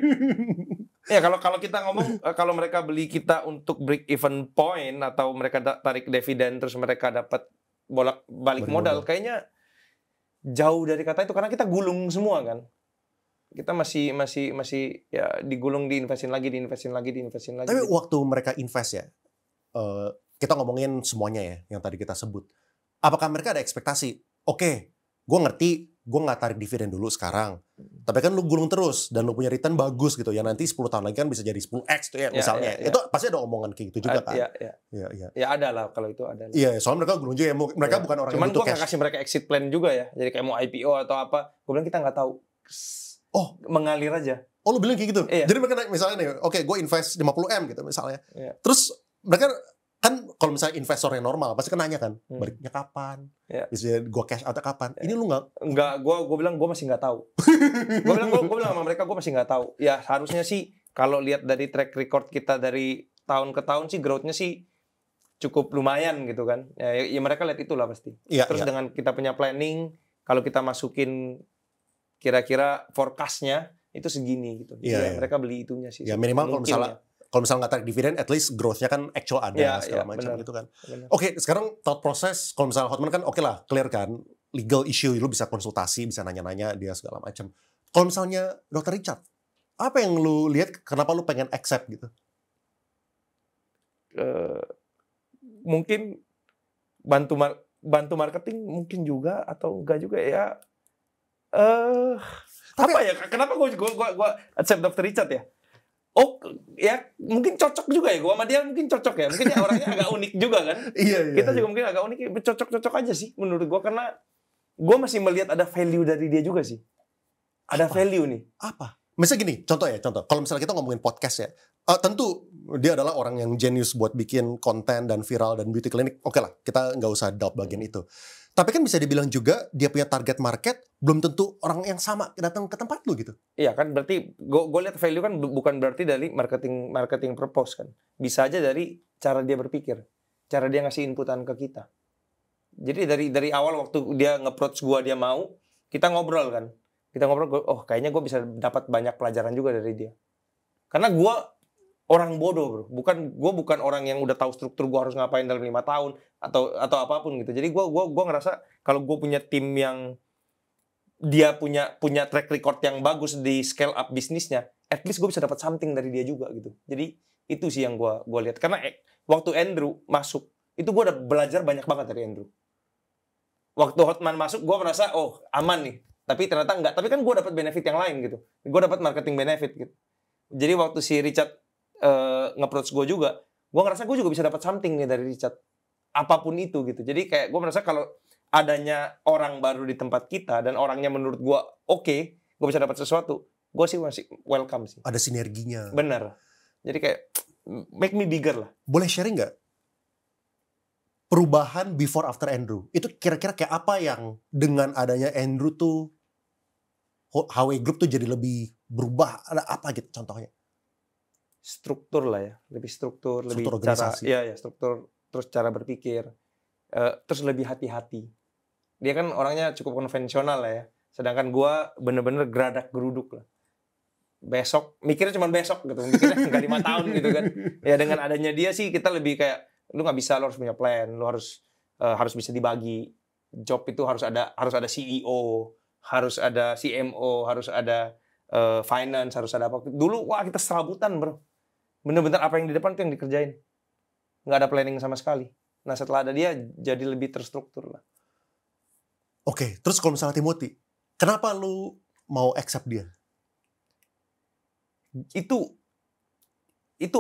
Ya kalau kita ngomong kalau mereka beli kita untuk break even point atau mereka tarik dividen terus mereka dapat balik modal, kayaknya jauh dari kata itu karena kita gulung semua kan. Kita masih ya digulung, diinvestin lagi. Tapi waktu mereka invest ya, kita ngomongin semuanya ya yang tadi kita sebut. Apakah mereka ada ekspektasi? Oke, gue ngerti, gue nggak tarik dividen dulu sekarang. Tapi kan lu gulung terus dan lu punya return bagus gitu ya. Nanti 10 tahun lagi kan bisa jadi 10x tuh ya misalnya. Itu pasti ada omongan kayak gitu juga kan? Iya. Ya ada lah kalau itu ada. Iya, soalnya mereka gulung juga ya. Mereka bukan orang cuman yang butuh cash. Cuman gue nggak kasih mereka exit plan juga ya. Jadi kayak mau IPO atau apa. Gue bilang kita nggak tahu. Oh, mengalir aja. Oh, lu bilang kayak gitu? Iya. Jadi mereka misalnya nih, oke, gue invest 50M gitu misalnya. Iya. Terus mereka kan kalau misalnya investor yang normal pasti kan nanya kan, baliknya kapan? Bisa gue cash out kapan? Ini lu nggak? Gue bilang gue masih nggak tahu. gue bilang sama mereka gue masih nggak tahu. Ya harusnya sih kalau lihat dari track record kita dari tahun ke tahun sih growth-nya sih cukup lumayan gitu kan. Ya mereka lihat itulah pasti. Terus dengan kita punya planning, kalau kita masukin kira-kira forecast-nya itu segini gitu. Mereka beli itunya sih. Ya minimal kalau misalnya nggak tarik dividen, at least growth-nya kan actual ada segala macam gitu kan. Oke, sekarang thought process, kalau misalnya Hotman kan oke lah, clear kan, legal issue, lu bisa konsultasi, bisa nanya-nanya dia segala macam. Kalau misalnya Dr. Richard, apa yang lu lihat, kenapa lu pengen accept gitu? Mungkin bantu marketing mungkin juga atau enggak juga ya. Apa ya? Kenapa gue accept Dr. Richard ya? Oh ya mungkin cocok juga ya, gue sama dia mungkin cocok ya, mungkin ya orangnya agak unik juga kan. Kita juga mungkin agak unik, cocok aja sih menurut gue karena gue masih melihat ada value dari dia juga sih. Ada value nih. Apa? Misalnya gini, contoh. Kalau misalnya kita ngomongin podcast ya, tentu dia adalah orang yang jenius buat bikin konten dan viral dan beauty clinic. Oke lah, kita nggak usah doubt bagian itu. Tapi kan bisa dibilang juga dia punya target market belum tentu orang yang sama datang ke tempat lu gitu. Iya kan, berarti gue lihat value kan bukan berarti dari marketing purpose kan. Bisa aja dari cara dia berpikir, cara dia ngasih inputan ke kita. Jadi dari awal waktu dia nge-approach gue, dia mau, kita ngobrol kan. Oh kayaknya gue bisa dapat banyak pelajaran juga dari dia. Karena gue orang bodoh bro, bukan orang yang udah tahu struktur gue harus ngapain dalam 5 tahun atau apapun gitu. Jadi gue ngerasa kalau gue punya tim yang dia punya track record yang bagus di scale up bisnisnya, at least gue bisa dapat something dari dia juga gitu. Jadi itu sih yang gue lihat. Karena waktu Andrew masuk itu gue udah belajar banyak banget dari Andrew. Waktu Hotman masuk gue merasa oh aman nih, tapi ternyata enggak. Tapi kan gue dapat benefit yang lain gitu. Gue dapat marketing benefit gitu. Jadi waktu si Richard nge-approach gue juga, gue ngerasa gue juga bisa dapat something nih dari Richard, apapun itu gitu. Jadi kayak gue merasa kalau adanya orang baru di tempat kita dan orangnya menurut gue oke, gue bisa dapat sesuatu, gue sih masih welcome sih. Ada sinerginya. Bener. Jadi kayak make me bigger lah. Boleh sharing nggak perubahan before after Andrew? Itu kira-kira kayak apa yang dengan adanya Andrew tuh HW Group tuh jadi lebih berubah? Ada apa gitu contohnya? Struktur lah ya, lebih struktur lebih cara, struktur, terus cara berpikir, terus lebih hati-hati. Dia kan orangnya cukup konvensional lah ya, sedangkan gua bener-bener geradak geruduk lah. Besok mikirnya cuma besok gitu, mikirnya nggak 5 tahun gitu kan. Ya dengan adanya dia sih kita lebih kayak lu nggak bisa, lu harus punya plan, lu harus bisa dibagi. Job itu harus ada CEO, harus ada CMO, harus ada finance, harus ada apa. Dulu wah kita serabutan bro. Bener-bener apa yang di depan tuh yang dikerjain. Nggak ada planning sama sekali. Nah setelah ada dia jadi lebih terstruktur lah. Oke, terus kalau misalnya Timothy, kenapa lu mau accept dia? Itu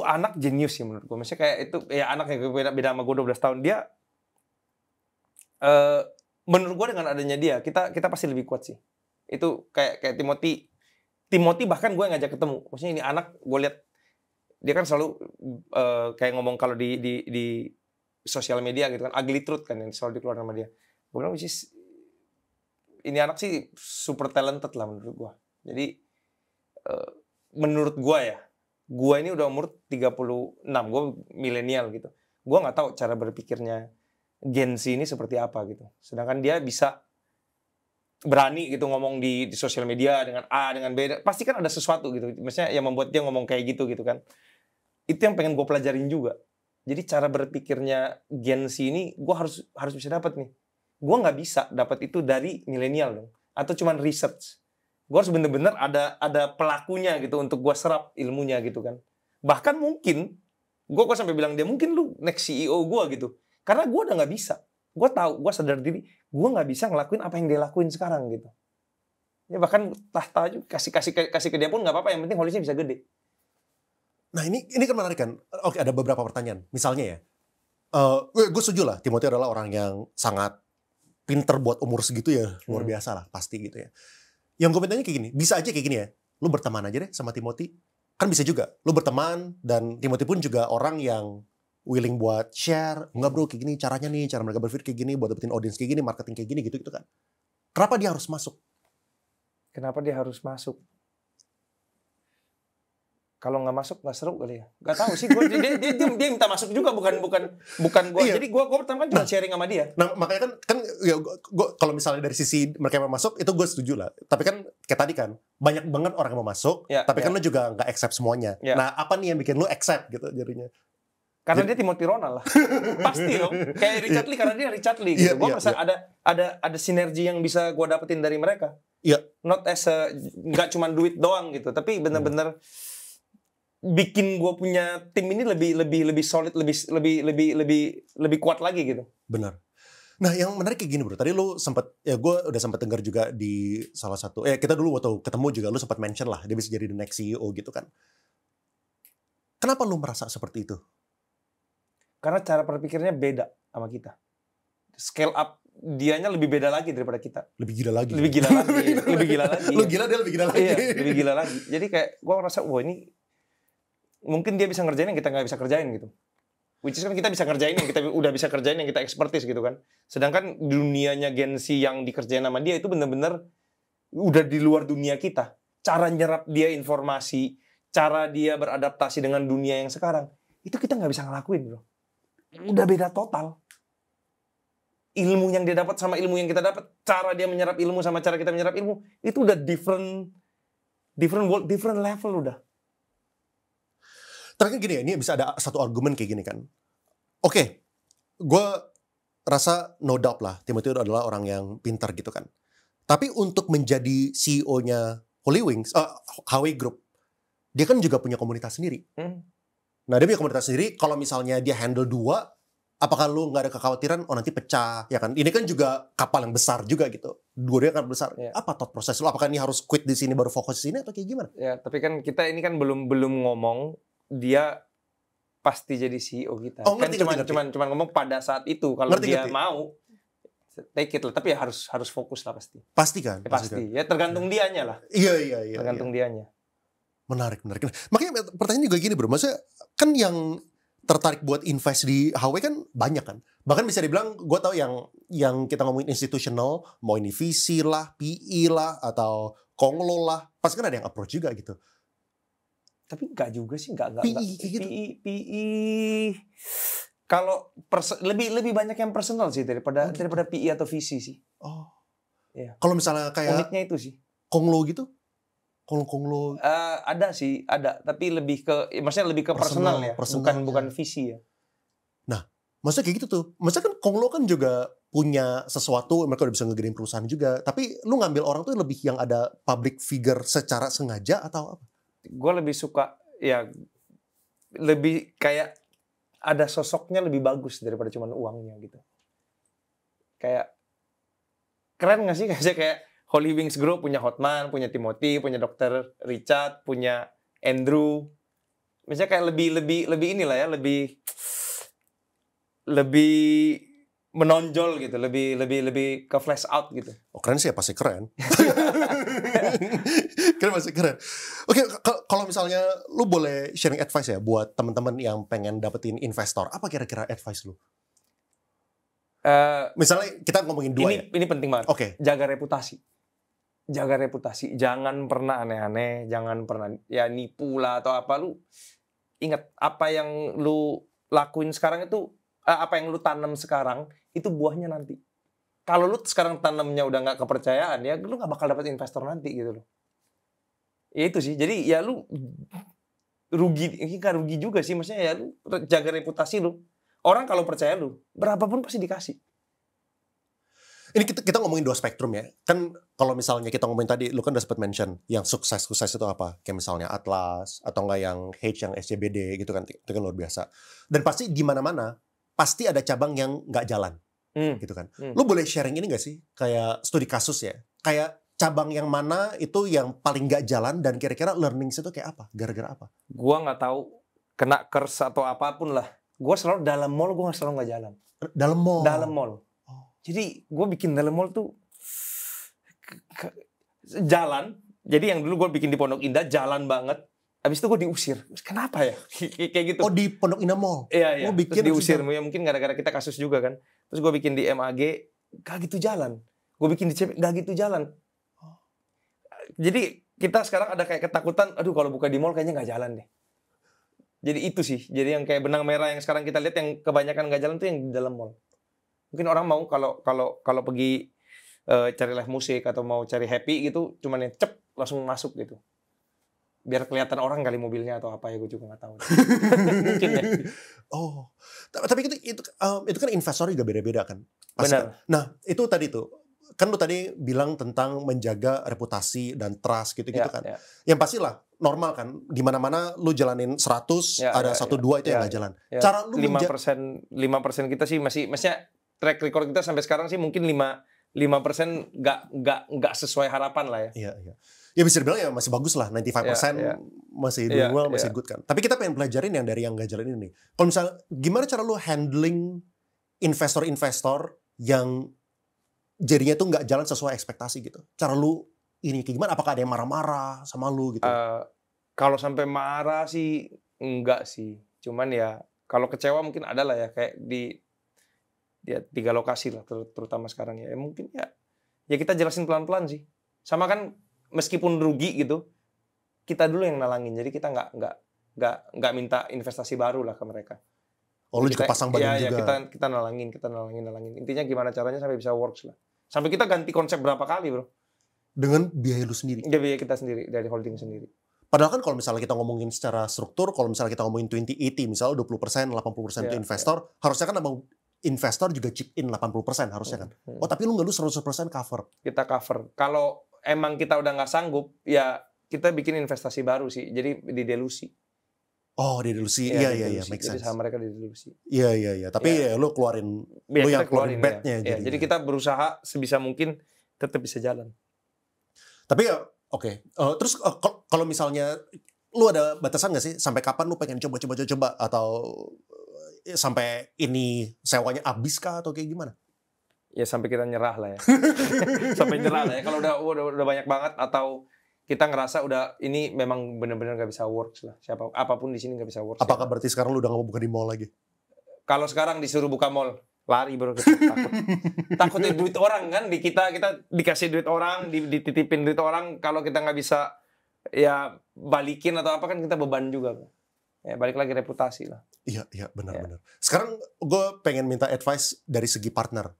anak jenius sih menurut gue. Maksudnya kayak itu ya anak yang beda sama gue 12 tahun. Dia menurut gue dengan adanya dia kita pasti lebih kuat sih. Itu kayak Timothy Timothy bahkan gue ngajak ketemu. Maksudnya ini anak gue lihat dia kan selalu kayak ngomong kalau di sosial media gitu kan, ugly truth kan yang selalu dikeluarkan sama dia. Gue bilang ini anak sih super talented lah menurut gue. Jadi menurut gue ya, gue ini udah umur 36, gue milenial gitu. Gue nggak tahu cara berpikirnya Gen Z ini seperti apa gitu. Sedangkan dia bisa berani gitu ngomong di sosial media dengan A dengan B, pasti kan ada sesuatu gitu. Maksudnya yang membuat dia ngomong kayak gitu kan. Itu yang pengen gue pelajarin juga. Jadi cara berpikirnya Gen Z ini gue harus bisa dapat nih. Gue nggak bisa dapat itu dari milenial dong, atau cuman research. Gue harus bener-bener ada pelakunya gitu untuk gue serap ilmunya gitu kan. Bahkan mungkin gue sampai bilang dia mungkin lu next CEO gue gitu, karena gue udah nggak bisa. Gue tahu, gue sadar diri, gue nggak bisa ngelakuin apa yang dia lakuin sekarang gitu. Ya bahkan tahta juga kasih ke dia pun nggak apa-apa, yang penting holisnya bisa gede. Nah ini kan menarik kan. Oke, ada beberapa pertanyaan. Misalnya ya, gue setuju lah, Timothy adalah orang yang sangat pinter buat umur segitu ya, luar biasa lah pasti gitu ya. Yang gue tanya kayak gini, bisa aja kayak gini ya, lu berteman aja deh sama Timothy. Kan bisa juga, lu berteman dan Timothy pun juga orang yang willing buat share, enggak bro kayak gini caranya nih, cara mereka berpikir kayak gini, buat dapetin audience kayak gini, marketing kayak gini gitu kan. Kenapa dia harus masuk? Kenapa dia harus masuk? Kalau nggak masuk nggak seru kali ya. Nggak tahu sih. Dia minta masuk juga, bukan gue. Iya. Jadi gue pertama kan cuma sharing sama dia. Nah makanya kan ya gue kalau misalnya dari sisi mereka yang mau masuk itu gue setuju lah. Tapi kan kayak tadi kan banyak banget orang yang mau masuk. Ya, tapi kan lu juga nggak accept semuanya. Ya. Nah apa nih yang bikin lu accept gitu jadinya? Karena dia Timothy Ronald lah. Pasti dong. Kayak Richard Lee, karena dia Richard Lee gitu. Gue merasa ada sinergi yang bisa gue dapetin dari mereka. Iya. Not as nggak cuma duit doang gitu, tapi bener-bener bikin gue punya tim ini lebih solid, lebih kuat lagi gitu. Benar. Nah yang menarik kayak gini bro, tadi lu sempat, ya gue udah sempat dengar juga di salah satu, kita dulu waktu ketemu juga lu sempat mention lah dia bisa jadi the next CEO gitu kan. Kenapa lu merasa seperti itu? Karena cara berpikirnya beda sama kita. Scale up dianya lebih beda lagi daripada kita. Lebih gila lagi. Lebih gila lagi. Lebih gila lagi. Lu gila, dia lebih gila lagi. Iya, lebih gila lagi. Jadi kayak gue ngerasa, wah ini mungkin dia bisa ngerjain yang kita nggak bisa kerjain gitu. Which is kan kita bisa ngerjain yang kita udah bisa kerjain, yang kita expertise gitu kan. Sedangkan dunianya Gen Z yang dikerjain sama dia itu bener-bener udah di luar dunia kita. Cara nyerap dia informasi, cara dia beradaptasi dengan dunia yang sekarang, itu kita nggak bisa ngelakuin bro. Udah beda total. Ilmu yang dia dapat sama ilmu yang kita dapat, cara dia menyerap ilmu sama cara kita menyerap ilmu, itu udah different world, different level udah. Tapi kan gini ya, ini bisa ada satu argumen kayak gini kan. Oke, gue rasa no doubt lah, Timothy adalah orang yang pintar gitu kan. Tapi untuk menjadi CEO-nya Holy Wings, HW Group, dia kan juga punya komunitas sendiri. Nah dia punya komunitas sendiri, kalau misalnya dia handle dua, apakah lu nggak ada kekhawatiran, oh nanti pecah, ya kan? Ini kan juga kapal yang besar juga gitu. Dua-duanya kan besar. Ya. Apa thought proses lu? Apakah ini harus quit di sini baru fokus di sini atau kayak gimana? Ya, tapi kan kita ini kan belum ngomong dia pasti jadi CEO kita. Oh, kan ngerti. Cuman ngomong pada saat itu kalau dia mau take it lah, tapi ya harus fokus lah pasti. Pasti kan? Ya, pasti. Ya tergantung dianya lah. Iya. Tergantung dianya. Menarik. Makanya pertanyaan juga gini bro, maksudnya kan yang tertarik buat invest di HW kan banyak kan. Bahkan bisa dibilang, gue tahu yang kita ngomongin institutional, mau ini VC lah, PE lah, atau Konglo lah, pasti kan ada yang approach juga gitu. Tapi enggak juga sih, enggak. PE. Kalau lebih banyak yang personal sih daripada PE atau VC sih. Oh. Iya. Kalau misalnya kayak uniknya itu sih. Konglo gitu? Konglo. Ada sih, tapi lebih ke personal ya, bukan visi ya. Nah, maksudnya kayak gitu tuh. Maksudnya kan Konglo kan juga punya sesuatu, mereka udah bisa ngegedein perusahaan juga. Tapi lu ngambil orang tuh lebih yang ada public figure secara sengaja atau apa? Gue lebih suka ya lebih kayak ada sosoknya lebih bagus daripada cuma uangnya gitu. Kayak keren nggak sih kayak Holy Wings Group punya Hotman, punya Timothy, punya Dr. Richard, punya Andrew. Misalnya kayak lebih inilah ya, lebih menonjol gitu, lebih ke flash out gitu. Oh, keren sih ya, pasti keren. Keren, pasti keren. Oke, kalau misalnya lu boleh sharing advice ya buat teman-teman yang pengen dapetin investor, apa kira-kira advice lu? Misalnya kita ngomongin dua ya. Ini penting banget. Oke. Jaga reputasi. Jaga reputasi. Jangan pernah aneh-aneh, jangan pernah ya nipu lah atau apa. Lu ingat apa yang lu lakuin sekarang itu, apa yang lu tanam sekarang itu buahnya nanti. Kalau lu sekarang tanamnya udah nggak kepercayaan, ya lu nggak bakal dapet investor nanti gitu loh. Ya itu sih. Jadi ya lu rugi, ini kan rugi juga sih, maksudnya ya lu jaga reputasi lu. Orang kalau percaya lu, berapapun pasti dikasih. Ini kita ngomongin dua spektrum ya. Kan kalau misalnya kita ngomongin tadi, lu kan udah sempat mention yang sukses itu apa? Kayak misalnya Atlas, atau enggak yang H, yang SCBD gitu kan. Itu kan luar biasa. Dan pasti di mana-mana, pasti ada cabang yang nggak jalan. Gitu kan. Lu boleh sharing ini nggak sih? Kayak studi kasus ya. Kayak cabang yang mana itu yang paling nggak jalan dan kira-kira learning itu kayak apa? Gara-gara apa? Gua nggak tahu, kena curse atau apapun lah. Gua selalu dalam mall, gua selalu nggak jalan. Dalam mall? Dalam mall. Jadi gue bikin dalam mall tuh jalan. Jadi yang dulu gue bikin di Pondok Indah jalan banget. Habis itu gue diusir. Kenapa ya? Kayak gitu. Oh, di Pondok Indah Mall? Iya. Oh, bikin terus diusir. Ya, mungkin gara-gara kita kasus juga kan. Terus gue bikin di MAG, gak gitu jalan. Gue bikin di CP, gak gitu jalan. Jadi kita sekarang ada kayak ketakutan, aduh kalau buka di mall kayaknya gak jalan deh. Jadi itu sih. Jadi yang kayak benang merah yang sekarang kita lihat yang kebanyakan gak jalan tuh yang di dalam mall. Mungkin orang mau kalau pergi cari live musik atau mau cari happy gitu, cuman yang cep langsung masuk gitu. Biar kelihatan orang kali mobilnya atau apa ya, gue juga nggak tahu. Mungkin ya. Oh, tapi itu kan investor juga beda-beda kan. Benar. Nah itu tadi tuh kan lu tadi bilang tentang menjaga reputasi dan trust gitu-gitu kan. Yang pastilah normal kan, di mana-mana lu jalanin 100 ada 1-2 itu yang nggak jalan. Cara lu 5% kita sih maksudnya track record kita sampai sekarang sih mungkin 5% nggak sesuai harapan lah ya. Iya. Ya bisa dibilang ya masih bagus lah, 95% masih doing well, masih good kan. Tapi kita pengen pelajarin yang dari yang nggak jalan ini nih. Kalau misalnya gimana cara lu handling investor-investor yang jadinya tuh nggak jalan sesuai ekspektasi gitu? Cara lu ini kayak gimana? Apakah ada yang marah-marah sama lu gitu? Kalau sampai marah sih enggak sih. Cuman ya kalau kecewa mungkin ada lah ya, kayak di 3 lokasi lah terutama sekarang ya. Mungkin ya kita jelasin pelan-pelan sih. Sama kan meskipun rugi gitu, kita dulu yang nalangin. Jadi kita nggak minta investasi baru lah ke mereka. Oh, lu juga pasang badan juga. Kita nalangin. Intinya gimana caranya sampai bisa works lah. Sampai kita ganti konsep berapa kali, Bro. Dengan biaya lu sendiri? Ya, biaya kita sendiri, dari holding sendiri. Padahal kan kalau misalnya kita ngomongin secara struktur, kalau misalnya kita ngomongin 20-80, misalnya 20%, 80% itu investor, harusnya kan abang investor juga chip in 80% harusnya kan. Oh, tapi lu nggak, lu 100% cover. Kita cover. Kalau emang kita udah nggak sanggup, ya kita bikin investasi baru sih. Jadi di delusi. Oh, di delusi. Iya, make sense. Jadi sama mereka di delusi. Iya. Tapi ya lu keluarin, lu yang keluarin bet-nya. Ya. Jadi kita berusaha sebisa mungkin tetap bisa jalan. Tapi ya, oke. Terus kalau misalnya lu ada batasan nggak sih sampai kapan lu pengen coba atau sampai ini sewanya habis kah atau kayak gimana? Ya sampai kita nyerah lah ya. Sampai nyerah lah ya. Kalau udah banyak banget atau kita ngerasa udah ini memang benar-benar nggak bisa works lah. Apapun di sini nggak bisa works. Apakah berarti sekarang lu udah nggak mau buka di mall lagi? Kalau sekarang disuruh buka mall, lari bro, kita takutnya duit orang kan, kita dikasih duit orang, dititipin duit orang, kalau kita nggak bisa ya balikin atau apa kan kita beban juga. Ya balik lagi reputasi lah. Iya benar. Sekarang gue pengen minta advice dari segi partner.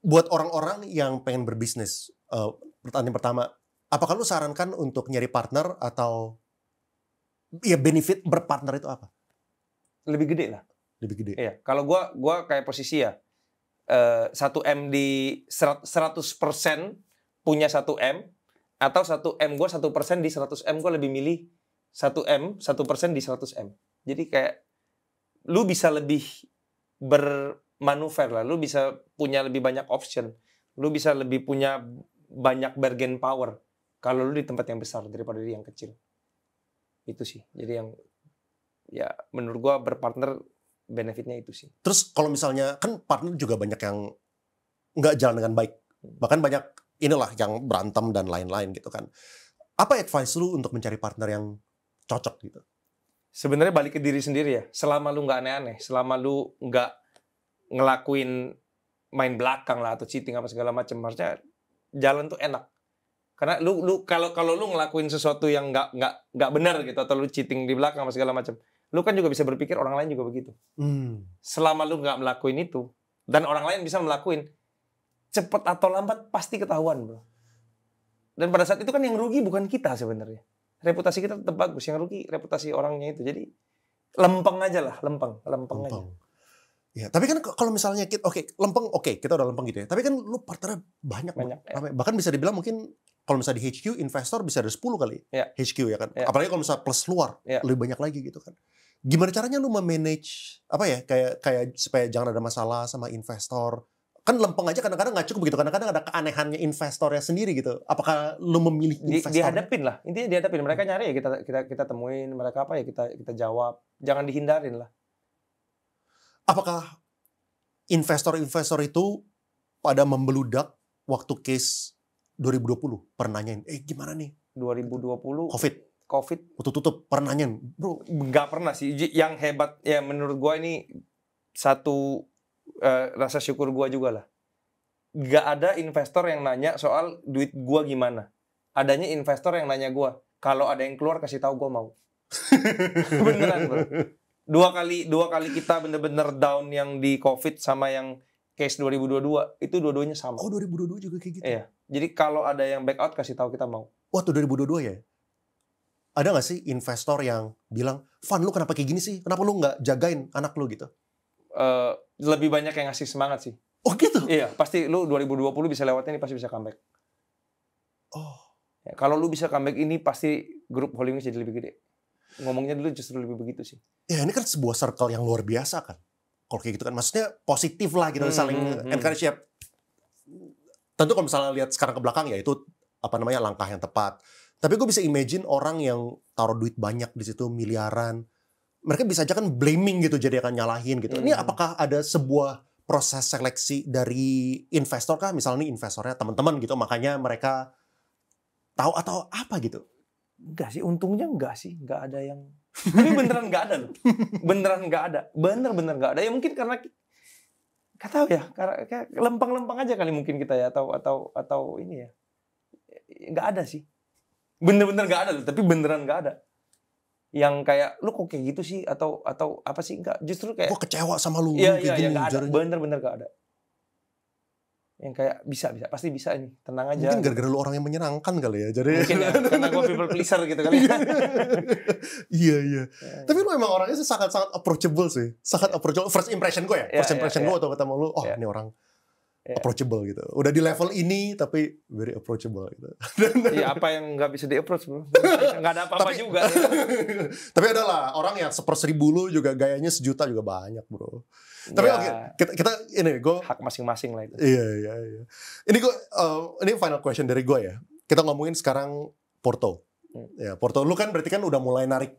Buat orang-orang yang pengen berbisnis, pertanyaan pertama, apakah lu sarankan untuk nyari partner atau ya benefit berpartner itu apa? Lebih gede lah. Lebih gede. Iya. Kalau gue kayak posisi ya 1M di 100% punya 1M atau 1M gue 1% di 100M, gue lebih milih 1M 1% di 100M. Jadi kayak lu bisa lebih bermanuver lah, lu bisa punya lebih banyak option, lu bisa lebih punya banyak bargain power kalau lu di tempat yang besar daripada di yang kecil. Itu sih. Jadi yang ya menurut gua berpartner benefitnya itu sih. Terus kalau misalnya kan partner juga banyak yang nggak jalan dengan baik, bahkan banyak inilah yang berantem dan lain-lain gitu kan. Apa advice lu untuk mencari partner yang cocok gitu? Sebenarnya balik ke diri sendiri ya. Selama lu nggak aneh-aneh, selama lu nggak ngelakuin main belakang lah atau cheating apa segala macam, harusnya jalan tuh enak. Karena lu kalau lu ngelakuin sesuatu yang nggak benar gitu, atau lu cheating di belakang apa segala macam, lu kan juga bisa berpikir orang lain juga begitu. Selama lu nggak melakuin itu dan orang lain bisa melakuin, cepet atau lambat pasti ketahuan, bro. Dan pada saat itu kan yang rugi bukan kita sebenarnya. Reputasi kita tetap bagus, yang rugi reputasi orangnya itu. Jadi lempeng aja lah, lempeng aja. Ya, tapi kan kalau misalnya kita lempeng, kita udah lempeng gitu ya. Tapi kan lu partnernya banyak. Ya. Bahkan bisa dibilang mungkin kalau misalnya di HQ investor bisa ada 10 kali. Ya. HQ ya kan. Ya. Apalagi kalau misalnya plus luar, lebih banyak lagi gitu kan. Gimana caranya lu memanage kayak supaya jangan ada masalah sama investor? Kan lempeng aja kadang-kadang nggak cukup gitu. Kadang-kadang ada keanehannya investornya sendiri gitu. Apakah lu memilih investor? Dihadapin lah. Intinya dihadapin. Mereka nyari ya kita temuin. Mereka apa ya kita jawab. Jangan dihindarin lah. Apakah investor-investor itu pada membeludak waktu case 2020? Pernah nanyain, gimana nih? 2020 Covid. Waktu tutup pernah nanyain, bro? Nggak pernah sih. Yang hebat ya menurut gua ini satu rasa syukur gua juga lah. Nggak ada investor yang nanya soal duit gua gimana. Adanya investor yang nanya gua, kalau ada yang keluar kasih tahu gua mau. Beneran, bro. Dua kali kita bener-bener down yang di Covid sama yang case 2022 itu dua-duanya sama. Oh, 2022 juga kayak gitu. Iya. Jadi kalau ada yang back out kasih tahu kita mau. Waktu 2022 ya? Ada nggak sih investor yang bilang, Van lu kenapa kayak gini sih? Kenapa lu nggak jagain anak lu gitu? Lebih banyak yang ngasih semangat sih. Oh gitu? Iya, pasti lu 2020 bisa lewatin ini, pasti bisa comeback. Oh. Ya, kalau lu bisa comeback ini pasti grup Holy Wings jadi lebih gede. Ngomongnya dulu justru lebih begitu sih. Ya ini kan sebuah circle yang luar biasa kan. Kalau kayak gitu kan, maksudnya positif lah gitu, saling encourage ya. Tentu kalau misalnya lihat sekarang ke belakang ya itu langkah yang tepat. Tapi gue bisa imagine orang yang taruh duit banyak di situ miliaran, mereka bisa aja kan blaming gitu, jadi akan nyalahin gitu. Ini apakah ada sebuah proses seleksi dari investor kah? Misalnya nih investornya teman-teman gitu, makanya mereka tahu atau apa gitu? Enggak sih, untungnya enggak sih, enggak ada yang. Tapi beneran enggak ada loh, beneran enggak ada, bener enggak ada. Ya mungkin karena nggak tahu ya, karena lempeng-lempeng aja kali mungkin kita ya, atau ini ya, nggak ada sih, bener-bener nggak ada loh, tapi beneran nggak ada. Yang kayak lu kok kayak gitu sih atau apa sih, enggak, justru kayak gue kecewa sama lu. Iya, nggak ada, bener-bener nggak ada. Yang kayak bisa pasti bisa ini, tenang aja. Mungkin gara-gara lu orang yang menyenangkan kali ya, jadi mungkin ya, karena gue people pleaser gitu kali. Iya. Tapi lu emang orangnya sih sangat approachable sih, sangat approachable. First impression gue ya, first impression gue waktu ketemu lu, ini orang approachable gitu. Udah di level ini tapi very approachable gitu. Iya, apa yang nggak bisa di approach, bro? Nggak ada apa-apa juga. Ya. Tapi adalah orang yang 1/1000 lu juga gayanya 1.000.000 juga banyak, bro. Tapi kita ini gue hak masing-masing lah itu. Iya. Ini gue ini final question dari gue ya. Kita ngomongin sekarang Porto. Ya, Porto lu kan berarti kan udah mulai narik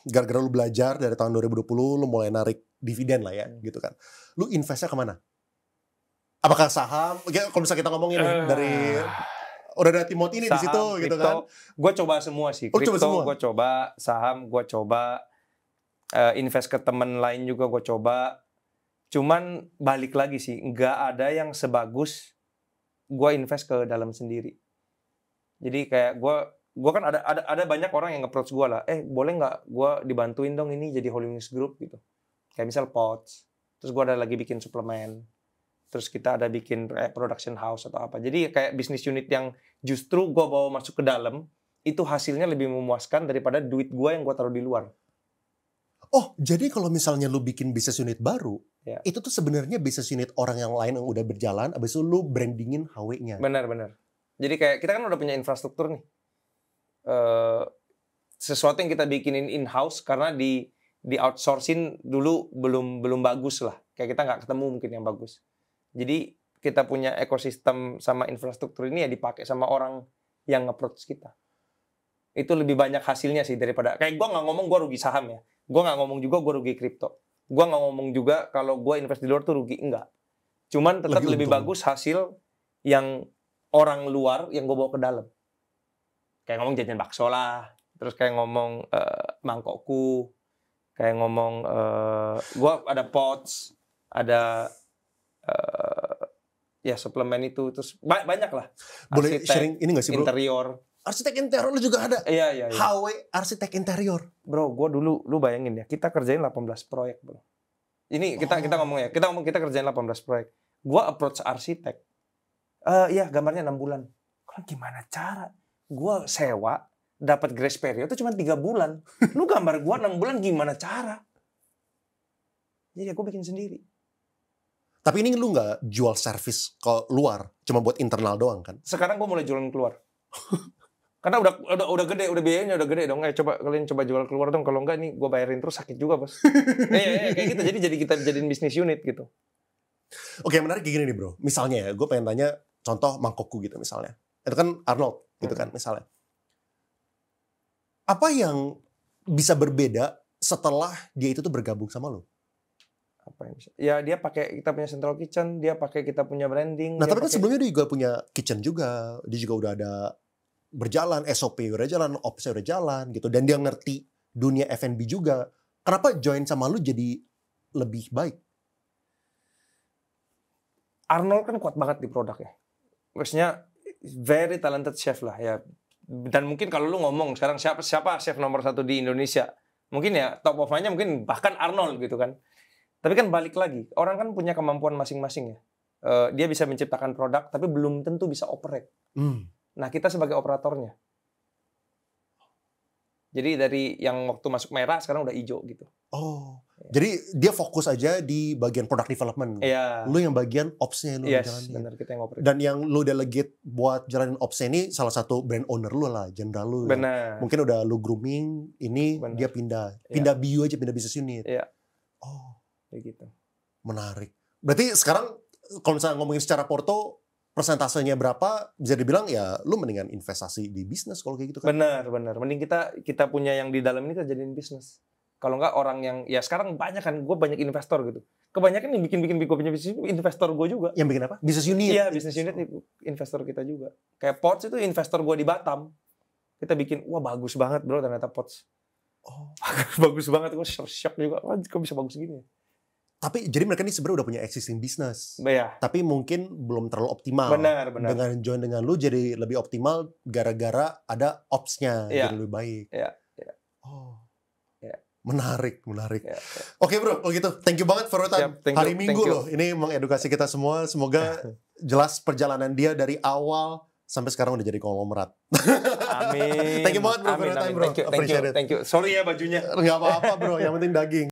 gara-gara lu belajar dari tahun 2020 lu mulai narik dividen lah ya gitu kan. Lu investnya kemana? Apakah saham? Kalau misalnya kita ngomongin dari udah ada Timothy ini di situ gitu kan. Gue coba semua sih. Kripto gue coba, saham gue coba, invest ke temen lain juga gue coba. Cuman balik lagi sih, nggak ada yang sebagus gue invest ke dalam sendiri. Jadi kayak gue kan ada banyak orang yang nge-approach gue lah, boleh nggak gue dibantuin dong ini jadi Holy Wings Group gitu. Kayak misal POTS, terus gue ada lagi bikin suplemen. Terus kita ada bikin production house atau apa. Jadi kayak bisnis unit yang justru gue bawa masuk ke dalam, itu hasilnya lebih memuaskan daripada duit gue yang gue taruh di luar. Oh, jadi kalau misalnya lu bikin bisnis unit baru, itu tuh sebenarnya bisnis unit orang yang lain yang udah berjalan, abis itu lu brandingin HW-nya. Benar. Jadi kayak kita kan udah punya infrastruktur nih. Sesuatu yang kita bikinin in-house karena di outsourcing dulu belum bagus lah. Kayak kita nggak ketemu mungkin yang bagus. Jadi kita punya ekosistem sama infrastruktur ini ya dipakai sama orang yang nge-approach kita. Itu lebih banyak hasilnya sih daripada kayak gue nggak ngomong gue rugi saham ya. Gue nggak ngomong juga gue rugi kripto. Gua nggak ngomong juga kalau gua invest di luar tuh rugi, enggak. Cuman tetap lebih bagus hasil yang orang luar yang gua bawa ke dalam. Kayak ngomong jajan bakso lah, terus kayak ngomong mangkokku, kayak ngomong gua ada pots, ada ya suplemen itu, terus banyak lah. Boleh sharing ini nggak sih bro? Interior. Arsitek interior lu juga ada? Iya. HW arsitek interior. Bro, gua dulu, lu bayangin ya, kita kerjain 18 proyek bro. Ini kita ngomong ya, kita kerjain 18 proyek. Gua approach arsitek. Iya gambarnya 6 bulan. Kan gimana cara? Gua sewa, dapat grace period itu cuma 3 bulan. Lu gambar gua 6 bulan gimana cara? Jadi aku bikin sendiri. Tapi ini lu nggak jual service ke luar, cuma buat internal doang kan? Sekarang gue mulai jualan keluar. Karena udah gede, udah biayanya udah gede dong. Kalian coba jual keluar dong. Kalau enggak nih gue bayarin terus sakit juga bos. Kayak gitu. Jadi kita jadiin bisnis unit gitu. Oke, menarik kayak gini nih bro. Misalnya ya, gue pengen tanya contoh mangkokku gitu misalnya. Itu kan Arnold gitu kan misalnya. Apa yang bisa berbeda setelah dia itu tuh bergabung sama lo? Apa yang bisa? Ya dia pakai kita punya central kitchen, dia pakai kita punya branding. Nah tapi kan sebelumnya dia juga punya kitchen juga, dia juga udah ada berjalan, SOP udah jalan, Ops udah jalan gitu, dan dia ngerti dunia F&B juga. Kenapa join sama lu jadi lebih baik? Arnold kan kuat banget di produknya. Maksudnya very talented chef lah ya. Dan mungkin kalau lu ngomong sekarang siapa chef nomor 1 di Indonesia, mungkin ya top of mind-nya mungkin bahkan Arnold gitu kan. Tapi kan balik lagi, orang kan punya kemampuan masing-masing ya. Dia bisa menciptakan produk, tapi belum tentu bisa operate. Nah, kita sebagai operatornya. Jadi dari yang waktu masuk merah, sekarang udah hijau gitu. Oh, jadi dia fokus aja di bagian product development. Iya. Lu yang bagian ops-nya lu jalanin. Benar, kita yang operate. Dan yang lu delegate buat jalanin ops-nya ini salah satu brand owner lu lah, jenderal lu. Benar. Ya. Mungkin udah lu grooming, ini dia pindah BU aja, pindah business unit. Iya. Oh. Kayak gitu. Menarik. Berarti sekarang kalau misalnya ngomongin secara porto, persentasenya berapa? Bisa dibilang ya lu mendingan investasi di bisnis kalau kayak gitu kan? Benar. Mending kita punya yang di dalam ini kita jadiin bisnis. Kalau enggak orang yang ya sekarang banyak kan, gue banyak investor gitu. Kebanyakan yang bikin gue punya bisnis investor gue juga. Yang bikin apa? Business unit. Iya, bisnis unit investor kita juga. Kayak Pots itu investor gue di Batam. Kita bikin, wah bagus banget bro ternyata Pots. Oh, bagus banget, gue shock juga. Wah, kok bisa bagus gini? Tapi jadi mereka ini sebenarnya udah punya existing business. Ya. Tapi mungkin belum terlalu optimal. Benar. Dengan join dengan lu jadi lebih optimal gara-gara ada ops-nya jadi lebih baik. Iya. Oh. Ya. Menarik. Ya. Oke bro, kalau gitu thank you banget for your time. Hari Minggu loh. Ini mengedukasi kita semua. Semoga jelas perjalanan dia dari awal sampai sekarang udah jadi konglomerat. Amin. Thank you banget bro for your time bro. Thank you. Sorry ya bajunya. Nggak apa-apa bro, yang penting daging.